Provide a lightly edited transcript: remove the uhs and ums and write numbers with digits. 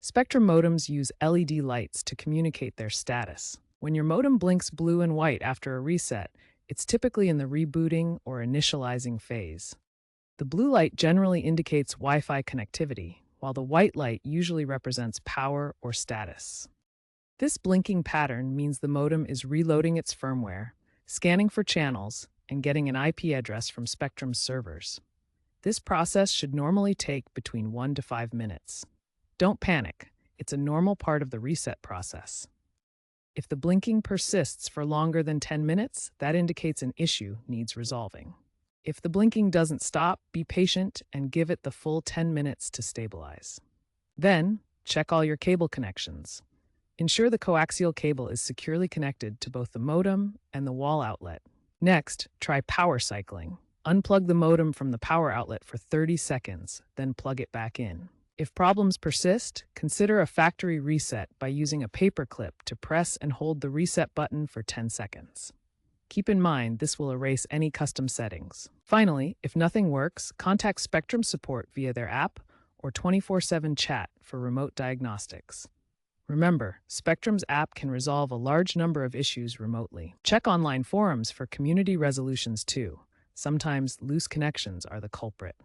Spectrum modems use LED lights to communicate their status. When your modem blinks blue and white after a reset, it's typically in the rebooting or initializing phase. The blue light generally indicates Wi-Fi connectivity, while the white light usually represents power or status. This blinking pattern means the modem is reloading its firmware, scanning for channels, and getting an IP address from Spectrum's servers. This process should normally take between 1 to 5 minutes. Don't panic, it's a normal part of the reset process. If the blinking persists for longer than 10 minutes, that indicates an issue needs resolving. If the blinking doesn't stop, be patient and give it the full 10 minutes to stabilize. Then, check all your cable connections. Ensure the coaxial cable is securely connected to both the modem and the wall outlet. Next, try power cycling. Unplug the modem from the power outlet for 30 seconds, then plug it back in. If problems persist, consider a factory reset by using a paper clip to press and hold the reset button for 10 seconds. Keep in mind, this will erase any custom settings. Finally, if nothing works, contact Spectrum support via their app or 24/7 chat for remote diagnostics. Remember, Spectrum's app can resolve a large number of issues remotely. Check online forums for community resolutions too. Sometimes loose connections are the culprit.